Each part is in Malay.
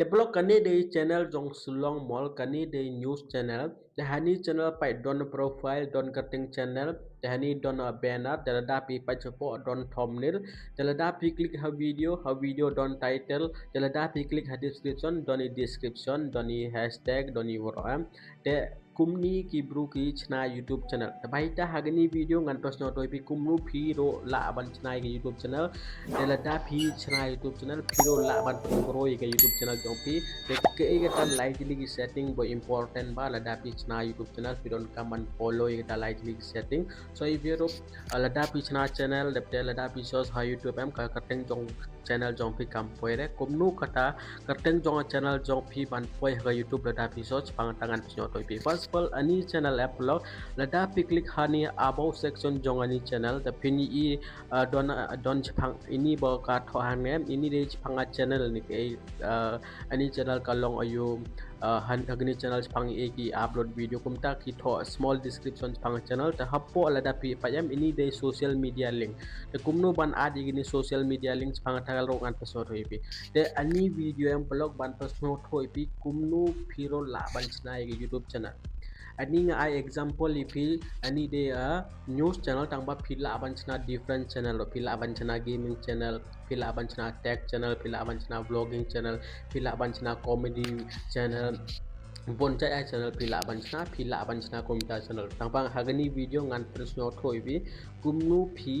Develop kane de channel jong sulong mall kane de news channel the hani channel pai don profile don cutting channel the hani don banner the da pi pa chopo don thumbnail the da pi click ha video don title the da pi click ha description don description don hashtag don word the kumni ki bru ki chna YouTube channel the baita hagani video ngan prosno to pi kumnu phi ro la ban chna ki YouTube channel the la da phi chna YouTube channel phi ro la ban pro ki YouTube channel jong pi the ke ta lightly ki setting bo important ba la da pi chna YouTube channel phi don come and follow ta lightly ki setting so if you la da pi chna channel the la da pi shows how YouTube am ka kateng jong channel jong pi kam poire kumnu kata kateng jong channel jong pi ban poi ha YouTube la da pi shows pang tangan psnyo to pi first of all ani channel app lo la da pi click hani above section jong ani channel the pini I don chpang ini bo ka tho hang ne ini de chpang channel ni ke ani channel ka long ayu han agni channel chpang e ki upload video kumta ki tho small description chpang channel ta happo ala da pi payam ini de social media link the kumno ban ad igini social media link chpang thagal ro an pasno thoi pi the ani video em blog ban pasno thoi pi kumno phiro la ban chna YouTube channel ani nga ai example ipi ani de news channel tangba phila abanchna different channel phila abanchna gaming channel phila abanchna tech channel phila abanchna vlogging channel phila abanchna comedy channel bonca channel phila abanchna komita channel tangpang hagani video ngan presno thoibi kumnu phi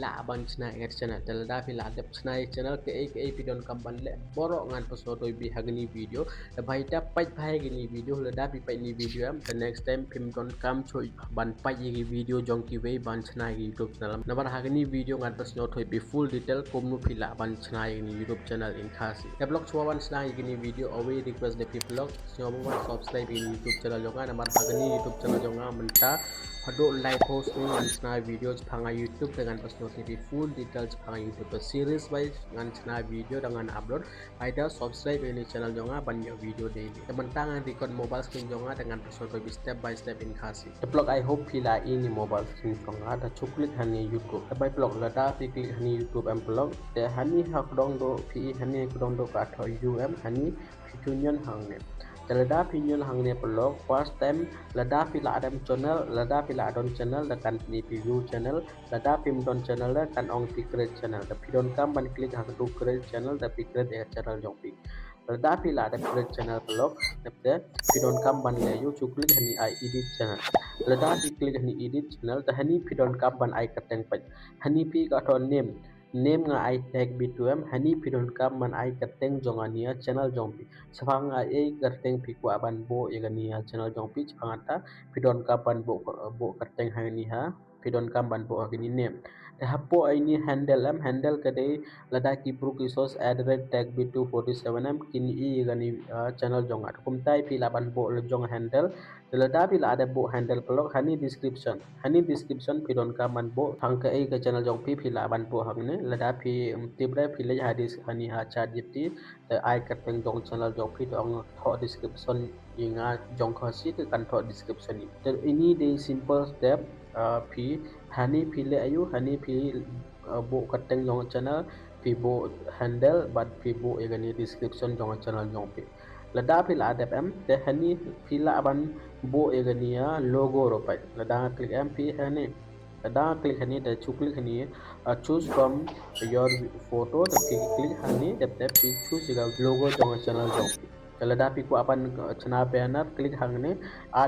la abanchna channel telada phila adapchna channel ke pidon kamban le boro ngan presno thoibi hagani video baita pai pai gini video lada pi pai ni video am the next time pim don kam choi ban pai gi video jong ki wei ban chna gi YouTube channel nabar hagani video ngan presno thoibi full detail kumnu phila ban chna gi YouTube channel in Khasi develop chwa ban chna gi video away request the people chwa subscribe in YouTube channel jonga namar hagani YouTube channel jonga menta hado live host ni ngan videos phanga YouTube dengan pasno TV full details phanga YouTube series wise ngan chna video dengan upload aida subscribe ini channel jonga banyak video daily teman record mobile screen jonga dengan pasno TV step by step in Khasi the blog I hope pila ini mobile screen jonga da chuklik hani YouTube by blog lada klik hani YouTube am blog te hani hak dong do pi hani dong do ka tho um hani fitunion hangne lada pinjul hangne pelok first time lada pila adam channel lada pila adon channel da kan ni view channel lada pim don channel da kan ong secret channel da pidon kam ban klik hang do create channel da secret channel jong pi lada pila ada create channel pelok da pidon kam ban le yu chu klik hani I edit channel lada pi klik hani edit channel da hani pidon kam ban I kateng pai hani pi ka ton name nga I tag Bittu hani pidon kam man I kateng jongania channel jongpi sapang ai kateng pi kwa ban bo egania channel jongpi chapangata pidon kam ban bo kateng hani ha pidon kam ban bo agini name the hapo aini handle kade lada ki pro kisos @tag Bittu 47 kini egani channel jongat kumtai pi laban bo jong handle lada pi la ada bo handle pelok hani description pidon kam ban bo thangka ka channel jongpi pi laban bo hangne lada phi tibra phi le hadis hani ha chat jipti the I kateng jong channel jong phi dong tho description inga jong khasi ke kan tho description ni the ini the simple step phi hani phi le ayu hani phi bo kateng jong channel phi bo handle but phi bo egani description jong channel jong phi lada phi la adap am the hani phi la ban bo egania logo ro pai lada click am phi hani da click hani the click hani choose from your photo the click hani the choose your logo jong channel jong kalau dah pi ku apan chana banner click hangne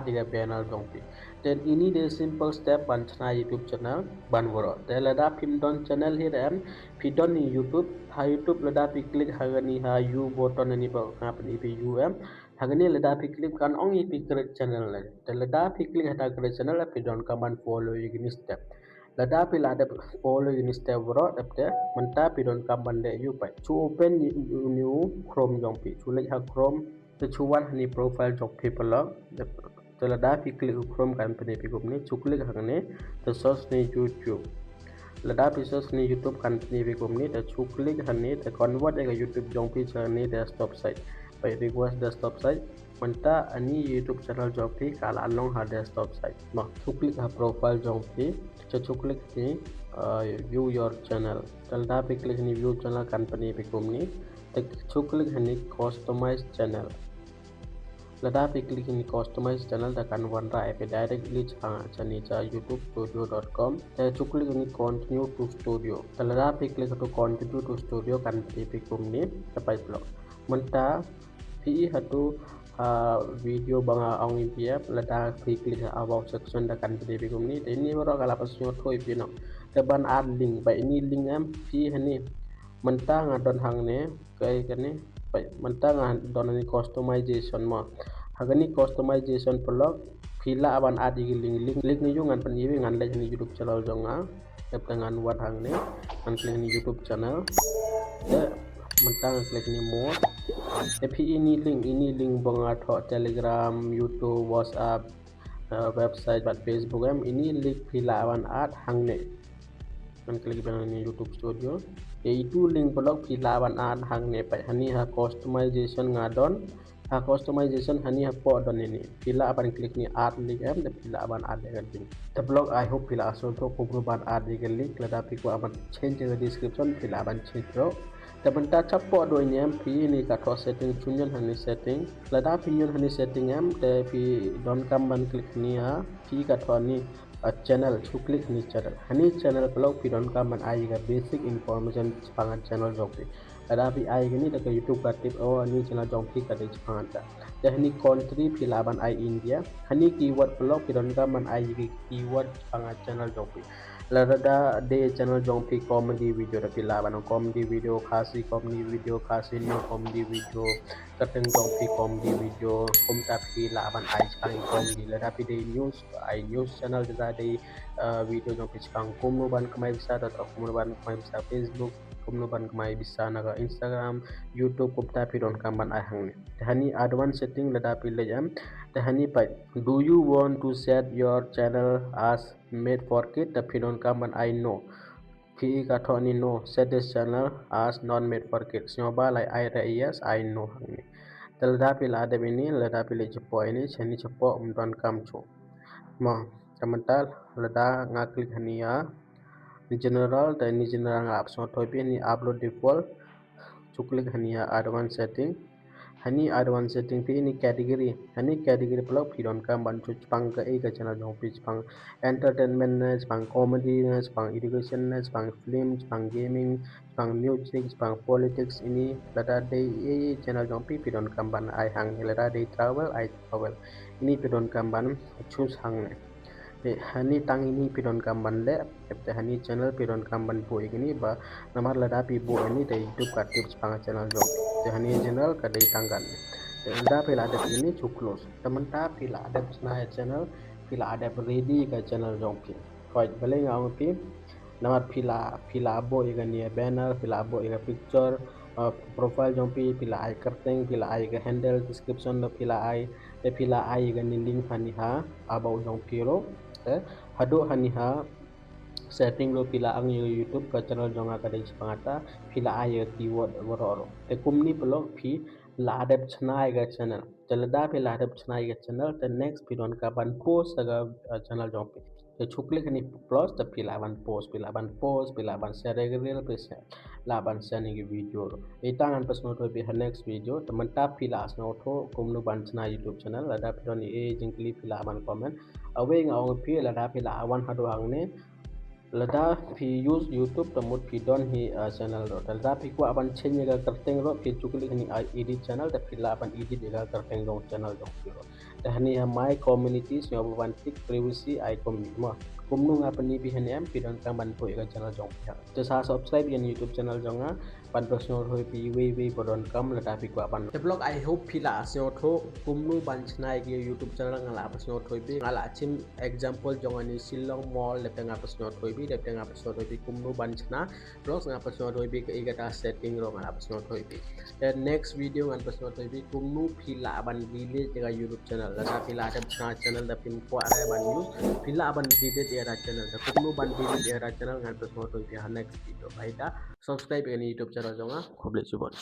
diga banner jong pi then ini the simple step ban chana YouTube channel ban woro the lada pim don channel here and pi don ni YouTube ha YouTube lada pi click hagani ha you button ni ba ngap ni pi um hagani lada pi click kan ong pi create channel le the lada pi click hata create channel pi don kaman follow igni step lada pi lada follow igni step woro dapte menta pi don kaman de you pai to open new Chrome jong pi to like ha Chrome to chu one ni profile jong people lo the lada pi click Chrome company pi gum ni chu click hagne the search ni YouTube lada pi search ni YouTube company pi gum ni the chu click hani the convert ga YouTube jong pi chani desktop site by request desktop site menta ani YouTube channel jong pi kala along ha desktop site no chu click ha profile jong pi chu click ni view your channel lada pi click ni view channel company pi gum ni Tek chuklik hani customize channel. Lada pi klik ini customize channel tekan warna IP directly chani cha youtube-studio.com. Chuklik ini continue to studio. Lada pi klik to continue to studio kan pi kumni sampai blog. Menta pi hatu video banga ong ipiap lada pi klik about section tekan pi kumni. Ini baru kalau pas nyotoi pi no. Teban add link. Baik ini link am pi hani. Menta ngadon hang ne kai kene menta ngadon ni customization ma hagani customization blog phila aban adi link ni yung ngan pan yiwi ngan le ni YouTube channel jonga tep tangan wat hang ne ngan klik ni YouTube channel de menta ngan klik ni more tapi ini link bonga tho Telegram, YouTube, WhatsApp, website bat Facebook am ini link phila aban ad hang ne kan klik bang ni YouTube Studio itu link blog pilawan ad hang ne pai hani ha customization ngadon ha customization hani ha po don ini pila aban klik ni ad link am de pila aban ad kan link the blog I hope pila so to kumno ban ad link lada pi ko aban change the description pila aban change bro Tabenta capo do ini am pi ni ka to setting chunyon hani setting lada pinyon hani setting am te pi donkam ban klik ni ha pi ka to ni channel to click ni channel blog pi donkam ban ai ga basic information pangan channel jog pi lada pi ai ni da YouTube ka tip ni channel jog pi ka de pangan ta hani country pi laban ai India hani keyword blog pi donkam ban ai ga keyword pangan channel jog pi lada de channel jong pi comedy video da pila ban comedy video khasi comedy video khasi no comedy video kateng jong pi comedy video kumta pi la ban ai chang comedy lada pi de news channel da de video jong pi chang kumno ban kamai bisa da kumno ban kamai bisa Facebook kumno ban kamai bisa naga Instagram YouTube kumta pi don kam ban ai hang ne hani advanced setting lada pi le jam hani pai do you want to set your channel as made for kids the pidon kam ban I know pi ka thoni no set this channel as not made for kids nyoba like I yes I know hangni telda pila ada bini lada pila cepo ini chani cepo don kam chu ma kamantal lada ngaklik hania general dan ni general ngap so topi ni upload default chuklik hania advanced setting hani advanced setting pi ini category blog pidon kam ban chu pang ka e ka channel jong pi pang entertainment ne pang comedy ne pang education ne pang film pang gaming pang music pang politics ini lada de e channel jong pi pidon kam ban ai hang lada de travel ini pidon kam ban choose hang ne hani tang ini pidon kam ban le hani channel pidon kam ban po ini ba namar lada pi bo ini de YouTube ka tips pang channel jong hani general ka dei tanggan enda pila ada ini cu close temen pila ada Shna channel pila ada ready ka channel jong pi koi bale ngau pi namar pila abo iga ni banner pila abo iga picture profile jong pi pila ai kerteng pila ai ga handle description no pila ai ga ni link hani ha about jong pi ro hado hani ha setting lo pila ang YouTube ka channel jonga ka dei pangata pila ai keyword woro te kumni blog phi la adap chhnai ga channel jalda phi la adap chhnai ga channel the next pidon ka ban post ga channel jong pe te chukle kani plus te pila ban share ga reel pe la ban share ni video itangan pasno to be next video teman ta pila asno tho kumno ban chhnai YouTube channel la da pidon e jingli pila ban comment awe ngau phi la da pila awan hado hangne lada pi use YouTube temut pi don hi channel ro lada pi ko aban change ga karteng ro pi chukli ni edit channel da pi la aban edit ga karteng ro channel ro da hani my communities yo ban tik privacy I community kumnu ngapani bi hanem pi don kam ban po ga channel jong to sa subscribe yan YouTube channel jonga pan personal hoi pi we bodon kam lada pi ko aban the blog I hope pila asyo tho kumnu ban chnai ge YouTube channel ngala personal hoi pi ngala chim example jongani silong mall le tanga personal hoi pi le tanga personal hoi pi kumnu ban chna blog nga personal hoi pi ke igata setting ro ngala personal hoi pi the next video ngan personal hoi pi kumnu pila ban village ga YouTube channel lada pila ada channel da pin ko ara ban news pila ban village era channel da kumnu ban village era channel ngan personal hoi pi next video baita subscribe ani YouTube channel jonga khoble subon